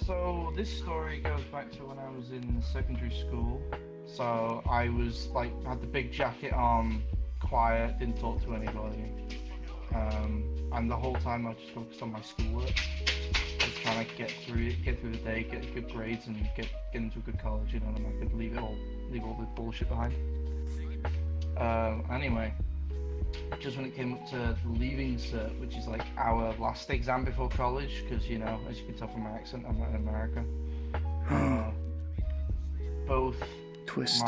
So this story goes back to when I was in secondary school. So I was like, had the big jacket on, quiet, didn't talk to anybody. And the whole time I just focused on my schoolwork, just trying to get through the day, get good grades, and get into a good college. You know, and I could leave all the bullshit behind. Anyway, just when it came up to the leaving cert, which is like our last exam before college, because you know, as you can tell from my accent, I'm not in America. Both Twist.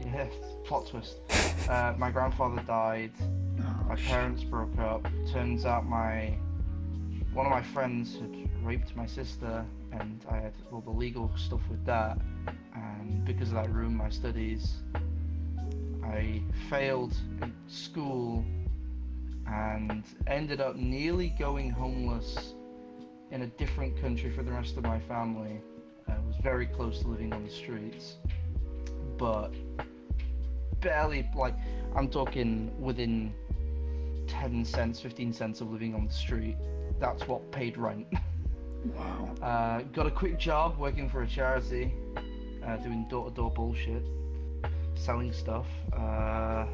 yeah, plot twist. My grandfather died. My parents broke up. Turns out one of my friends had raped my sister, and I had all the legal stuff with that. And because of that, ruined my studies. I failed in school and ended up nearly going homeless in a different country for the rest of my family. I was very close to living on the streets, but barely, like, I'm talking within 10 cents, 15 cents of living on the street. That's what paid rent. Wow. Got a quick job working for a charity, doing door-to-door bullshit, selling stuff. Got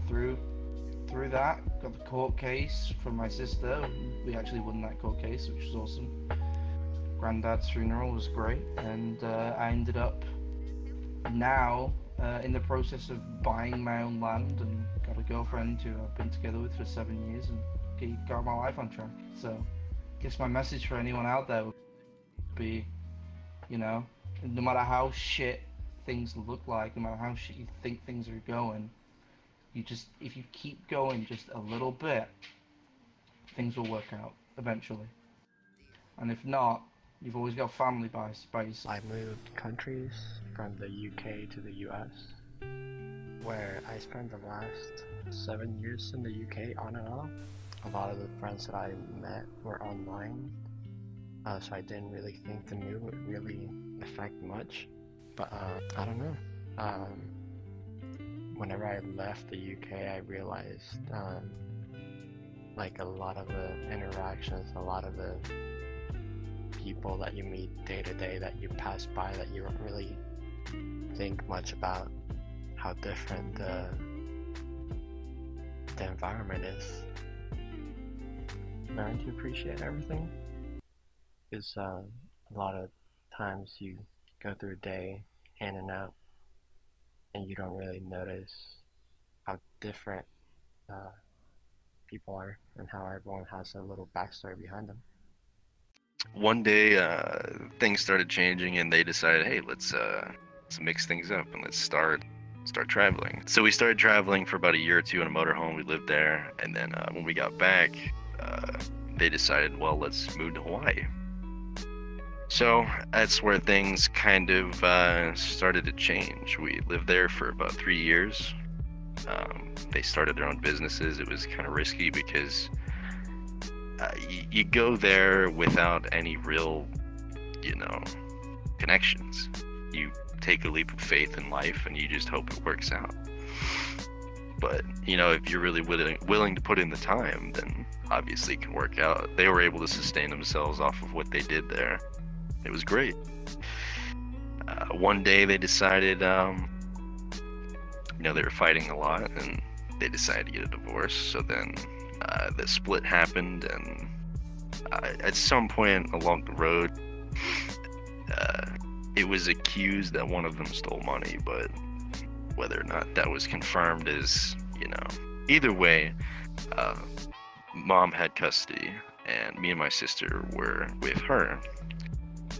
through that, got the court case from my sister. We actually won that court case, which was awesome. Granddad's funeral was great, and I ended up now in the process of buying my own land, and got a girlfriend who I've been together with for 7 years, and got my life on track. So I guess my message for anyone out there would be, you know, no matter how shit things look like, no matter how shit you think things are going, if you keep going just a little bit, things will work out eventually. And if not, you've always got family by your side. I moved countries from the UK to the US, where I spent the last 7 years in the UK on and off. A lot of the friends that I met were online, so I didn't really think the move would really affect much. But I don't know. Whenever I left the UK, I realized like a lot of the interactions, a lot of the people that you meet day to day that you pass by that you don't really think much about, how different the environment is. Learn to appreciate everything, because a lot of times you go through a day in and out and you don't really notice how different people are and how everyone has a little backstory behind them. One day things started changing and they decided, hey, let's mix things up and let's start traveling. So we started traveling for about a year or two in a motorhome. We lived there, and then when we got back, they decided, well, let's move to Hawaii. So that's where things kind of started to change. We lived there for about 3 years. They started their own businesses. It was kind of risky because you go there without any real, connections. You take a leap of faith in life and you just hope it works out. But, if you're really willing to put in the time, then obviously it can work out. They were able to sustain themselves off of what they did there. It was great. One day they decided, they were fighting a lot, and they decided to get a divorce. So then the split happened, and at some point along the road, it was accused that one of them stole money, but whether or not that was confirmed is, either way, mom had custody, and me and my sister were with her.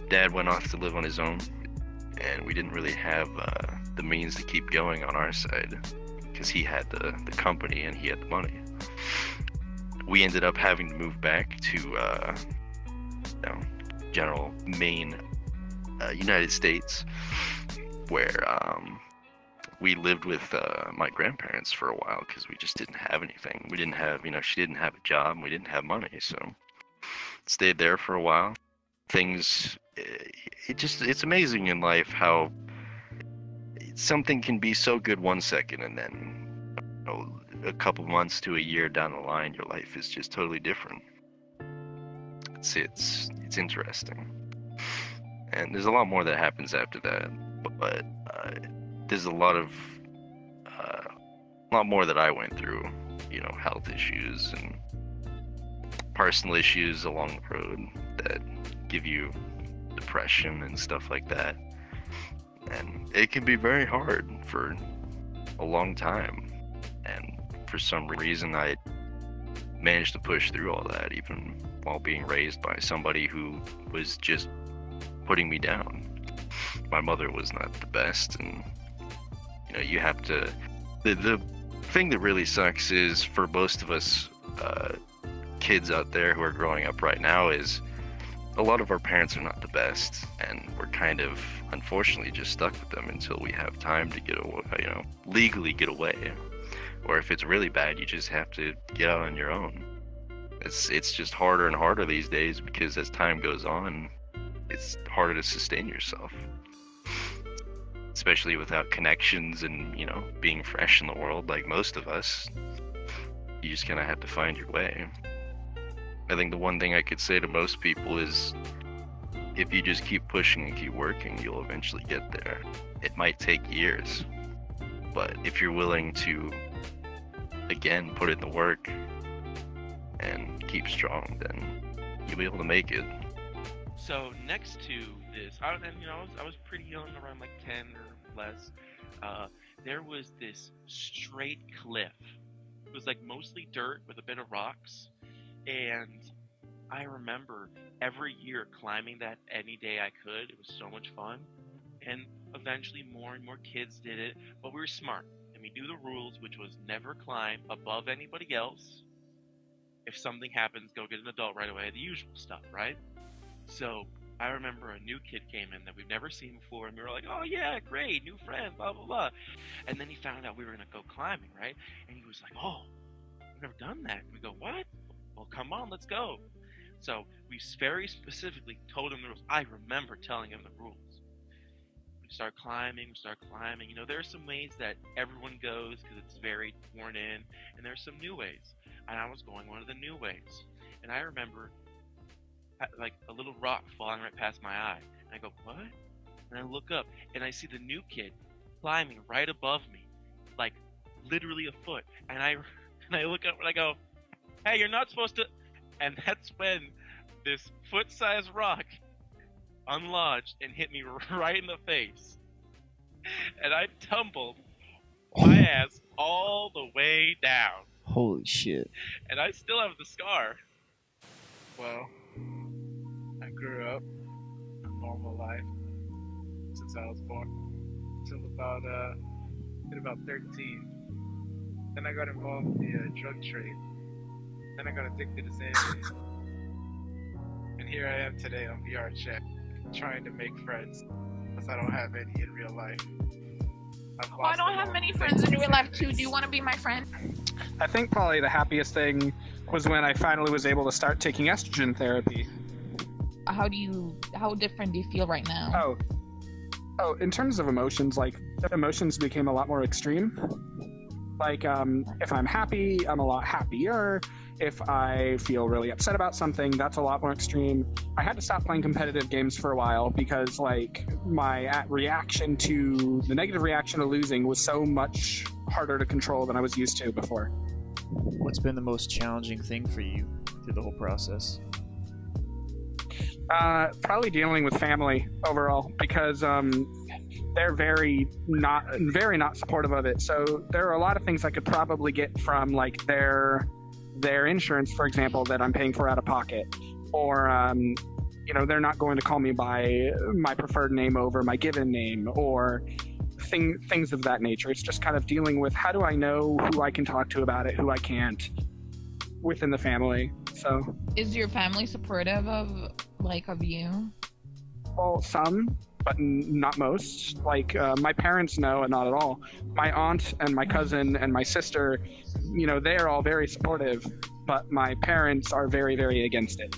Dad went off to live on his own, and we didn't really have the means to keep going on our side because he had the company and he had the money. We ended up having to move back to general main United States, where we lived with my grandparents for a while because we just didn't have anything. We didn't have, she didn't have a job and we didn't have money, so stayed there for a while. Things, it's amazing in life how something can be so good one second and then a couple months to a year down the line, your life is just totally different. it's interesting. And there's a lot more that happens after that, but there's a lot more that I went through, you know, health issues and personal issues along the road that give you depression and stuff like that. And it can be very hard for a long time. And for some reason, I managed to push through all that, even while being raised by somebody who was just putting me down. My mother was not the best, and you know, you have to. The thing that really sucks is for most of us kids out there who are growing up right now is a lot of our parents are not the best, and we're kind of unfortunately just stuck with them until we have time to get away, you know, legally get away. Or if it's really bad, you just have to get out on your own. It's just harder and harder these days because as time goes on, it's harder to sustain yourself. Especially without connections and, you know, being fresh in the world like most of us. You just kind of have to find your way. I think the one thing I could say to most people is if you just keep pushing and keep working, you'll eventually get there. It might take years, but if you're willing to, again, put in the work and keep strong, then you'll be able to make it. So next to this, I was pretty young, around like 10 or less. There was this straight cliff. It was like mostly dirt with a bit of rocks, and I remember every year climbing that any day I could. It was so much fun, and eventually more and more kids did it. But we were smart, and we knew the rules, which was never climb above anybody else. If something happens, go get an adult right away. The usual stuff, right? So I remember a new kid came in that we've never seen before, and we were like, oh yeah, great, new friend, blah, blah, blah. And then he found out we were going to go climbing, right? And he was like, oh, I've never done that. And we go, what? Well, come on, let's go. So we very specifically told him the rules. I remember telling him the rules. We start climbing. You know, there are some ways that everyone goes because it's very worn in, and there's some new ways. And I was going one of the new ways. And I remember like a little rock falling right past my eye. And I go, what? And I look up, and I see the new kid climbing right above me, like literally a foot. And I look up and I go, hey, you're not supposed to. And that's when this foot-sized rock unlodged and hit me right in the face. And I tumbled my ass all the way down. Holy shit. And I still have the scar. Well, I grew up a normal life since I was born until about 13. Then I got involved in the drug trade. Then I got addicted to Xanadu. And here I am today on VRChat, trying to make friends, because I don't have any in real life. I don't have many friends in real life too. Do you want to be my friend? I think probably the happiest thing was when I finally was able to start taking estrogen therapy. How different do you feel right now? Oh, in terms of emotions, like, emotions became a lot more extreme. Like, if I'm happy, I'm a lot happier. If I feel really upset about something, that's a lot more extreme. I had to stop playing competitive games for a while because, like, my reaction to the negative reaction to losing was so much harder to control than I was used to before. What's been the most challenging thing for you through the whole process? Probably dealing with family overall, because they're very not supportive of it. So there are a lot of things I could probably get from, like, their insurance, for example, that I'm paying for out of pocket, or you know, they're not going to call me by my preferred name over my given name, or things of that nature. It's just kind of dealing with, how do I know who I can talk to about it, who I can't, within the family. So is your family supportive of you? Well, some, but not most. Like, my parents know, and not at all. My aunt and my cousin and my sister, you know, they are all very supportive, but my parents are very, very against it.